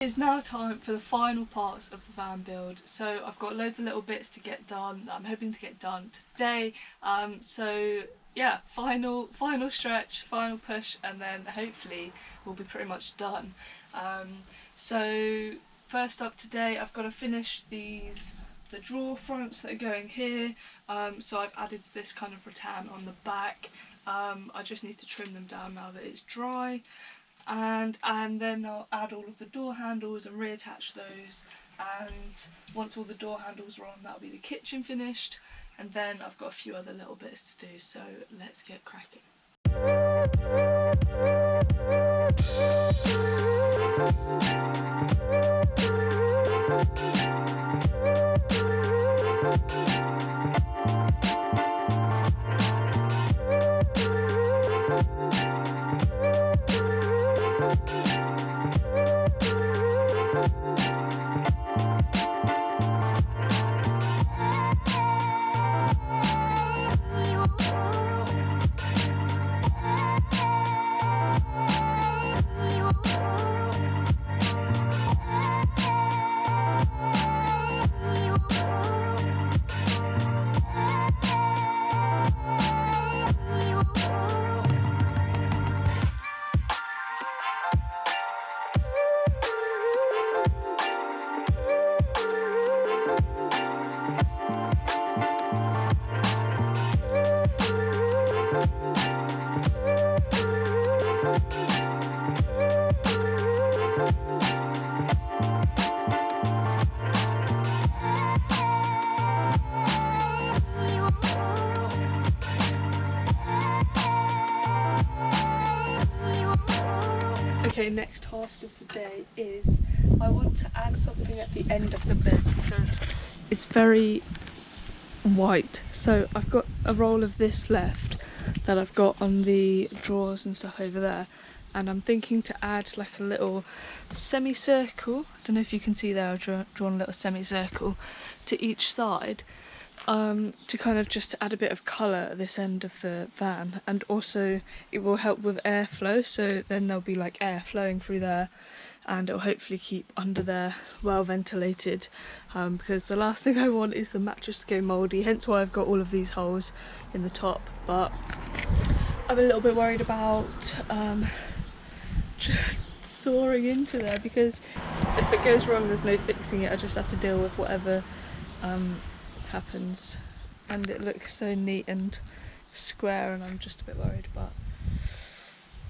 It's now time for the final parts of the van build. So I've got loads of little bits to get done that I'm hoping to get done today. So yeah, final stretch, final push, and then hopefully we'll be pretty much done. So first up today, I've got to finish the drawer fronts that are going here. So I've added this kind of rattan on the back. I just need to trim them down now that it's dry. And then I'll add all of the door handles and reattach those, and once all the door handles are on, that'll be the kitchen finished, and then I've got a few other little bits to do, so let's get cracking. Okay, next task of the day is I want to add something at the end of the bed because it's very white. So I've got a roll of this left that I've got on the drawers and stuff over there, and I'm thinking to add like a little semicircle. I don't know if you can see there, I've drawn a little semicircle to each side, to kind of just add a bit of colour at this end of the van, and also it will help with airflow, so then there'll be like air flowing through there, and it'll hopefully keep under there well ventilated, because the last thing I want is the mattress to go mouldy, hence why I've got all of these holes in the top. But I'm a little bit worried about soaring into there, because if it goes wrong there's no fixing it, I just have to deal with whatever happens, and it looks so neat and square, and I'm just a bit worried, but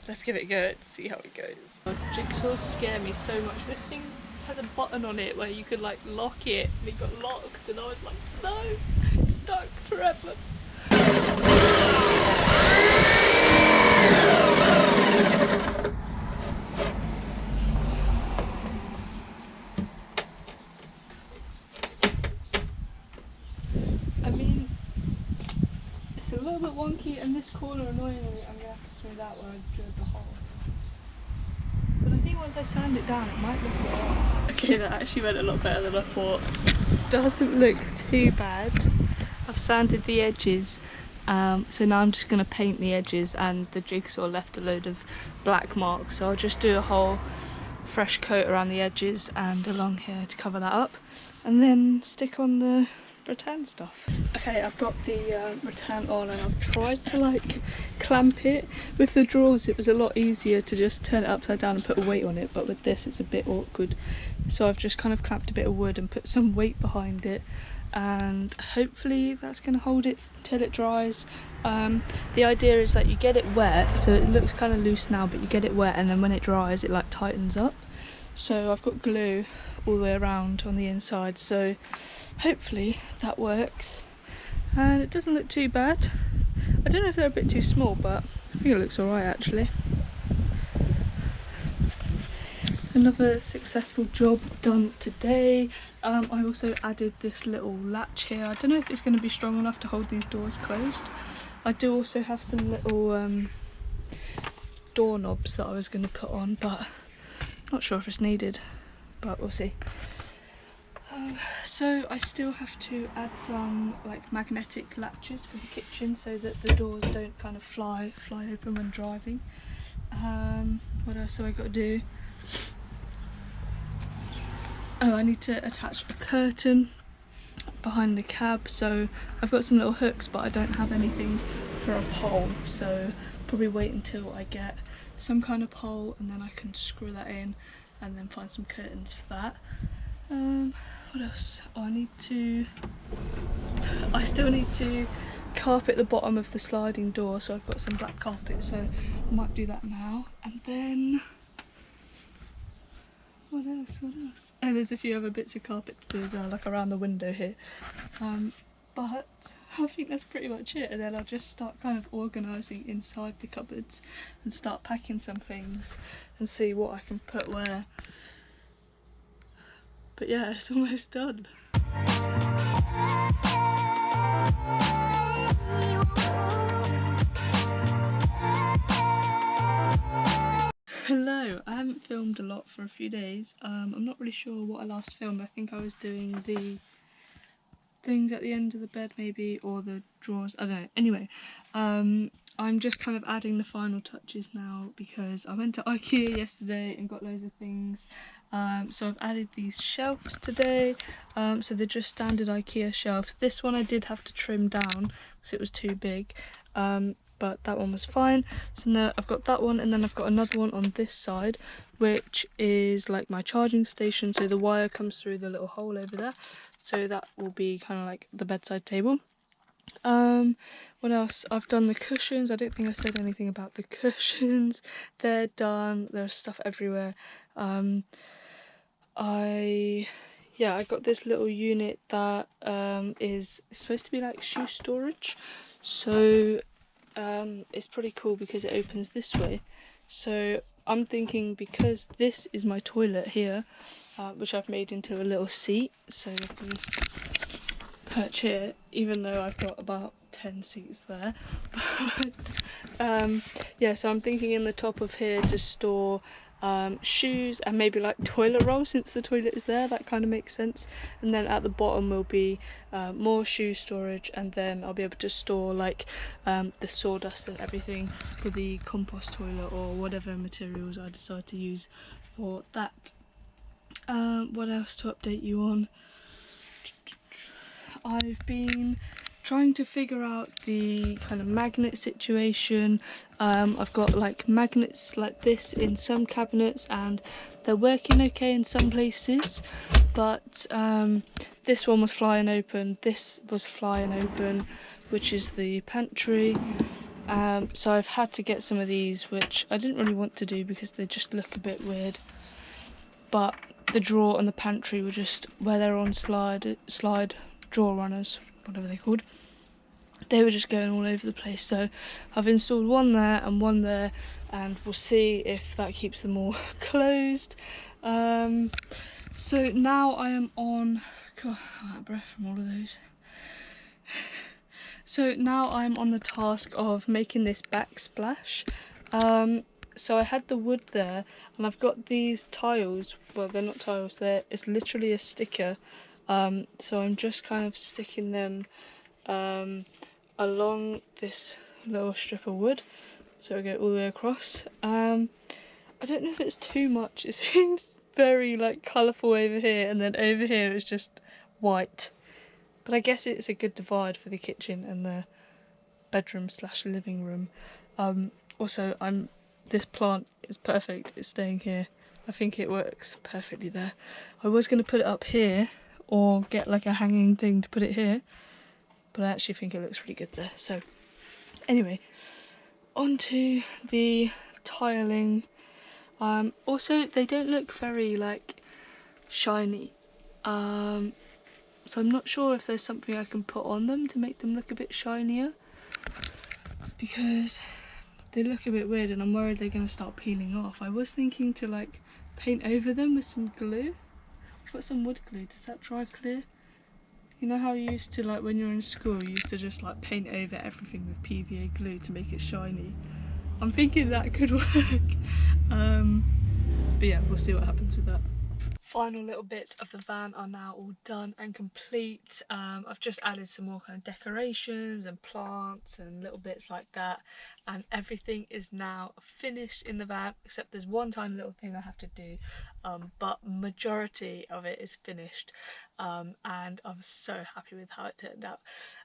let's give it a go and see how it goes. Jigsaws scare me so much. This thing has a button on it where you could like lock it, and it got locked, and I was like, no, it's stuck forever. I mean, it's a little bit wonky, and this corner, annoyingly, I'm going to have to smooth out where I drilled the hole. But I think once I sand it down, it might look alright. Okay, that actually went a lot better than I thought. Doesn't look too bad. I've sanded the edges, so now I'm just going to paint the edges, and the jigsaw left a load of black marks, so I'll just do a whole fresh coat around the edges and along here to cover that up, and then stick on the rattan stuff. Okay, I've got the rattan on, and I've tried to like clamp it. With the drawers it was a lot easier to just turn it upside down and put a weight on it, but with this it's a bit awkward, so I've just kind of clamped a bit of wood and put some weight behind it, and hopefully that's going to hold it till it dries. The idea is that you get it wet, so it looks kind of loose now, but you get it wet, and then when it dries it like tightens up. So I've got glue all the way around on the inside, so hopefully that works, and it doesn't look too bad. I don't know if they're a bit too small, but I think it looks alright actually. Another successful job done today. I also added this little latch here. I don't know if it's going to be strong enough to hold these doors closed. I do also have some little doorknobs that I was going to put on, but not sure if it's needed, but we'll see. So I still have to add some like magnetic latches for the kitchen so that the doors don't kind of fly open when driving. What else have I got to do? Oh, I need to attach a curtain behind the cab, so I've got some little hooks but I don't have anything for a pole, so probably wait until I get some kind of pole and then I can screw that in and then find some curtains for that. What else? Oh, I still need to carpet the bottom of the sliding door, so I've got some black carpet, so I might do that now. And then what else? Oh, there's a few other bits of carpet to do as well, like around the window here. But I think that's pretty much it, and then I'll just start kind of organising inside the cupboards and start packing some things and see what I can put where. But yeah, it's almost done. Hello, I haven't filmed a lot for a few days. I'm not really sure what I last filmed. I think I was doing the things at the end of the bed maybe, or the drawers, I don't know. Anyway, I'm just kind of adding the final touches now because I went to IKEA yesterday and got loads of things. So I've added these shelves today. So they're just standard IKEA shelves. This one I did have to trim down because it was too big. But that one was fine. So now I've got that one, and then I've got another one on this side, which is like my charging station. So the wire comes through the little hole over there. So that will be kind of like the bedside table. What else? I've done the cushions. I don't think I said anything about the cushions. They're done. There's stuff everywhere. I got this little unit that is supposed to be like shoe storage. So it's pretty cool because it opens this way. So I'm thinking, because this is my toilet here, which I've made into a little seat, so I can just perch here, even though I've got about 10 seats there. But yeah, so I'm thinking in the top of here to store shoes and maybe like toilet roll, since the toilet is there. That kind of makes sense. And then at the bottom will be more shoe storage, and then I'll be able to store like the sawdust and everything for the compost toilet or whatever materials I decide to use for that. What else to update you on? I've been trying to figure out the kind of magnet situation. I've got like magnets like this in some cabinets and they're working okay in some places, but this one was flying open, this was flying open, which is the pantry. So I've had to get some of these, which I didn't really want to do because they just look a bit weird. But the drawer and the pantry were just where they're on slide drawer runners, whatever they're called. They were just going all over the place, so I've installed one there and one there, and we'll see if that keeps them all closed. So now I am on, God, I'm out of breath from all of those. So now I'm on the task of making this backsplash. So I had the wood there, and I've got these tiles. Well, they're not tiles, it's literally a sticker. So I'm just kind of sticking them along this little strip of wood, so I go all the way across. I don't know if it's too much. It seems very like colourful over here, and then over here it's just white. But I guess it's a good divide for the kitchen and the bedroom / living room. Also, this plant is perfect. It's staying here. I think it works perfectly there. I was going to put it up here, or get like a hanging thing to put it here, but I actually think it looks really good there. So anyway, onto the tiling. Also, they don't look very like shiny, so I'm not sure if there's something I can put on them to make them look a bit shinier, because they look a bit weird and I'm worried they're going to start peeling off. I was thinking to like paint over them with some glue. I've got some wood glue. Does that dry clear? You know how you used to, like when you're in school, you used to just like paint over everything with PVA glue to make it shiny? I'm thinking that could work. But yeah, we'll see what happens with that. final little bits of the van are now all done and complete. I've just added some more kind of decorations and plants and little bits like that, and everything is now finished in the van, except there's one tiny little thing I have to do, but majority of it is finished, and I'm so happy with how it turned out.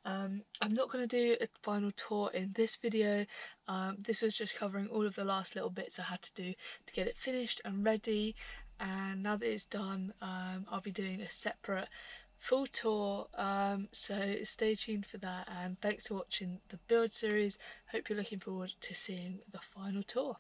I'm not going to do a final tour in this video. This was just covering all of the last little bits I had to do to get it finished and ready, and now that it's done, I'll be doing a separate full tour, so stay tuned for that, and thanks for watching the build series. Hope you're looking forward to seeing the final tour.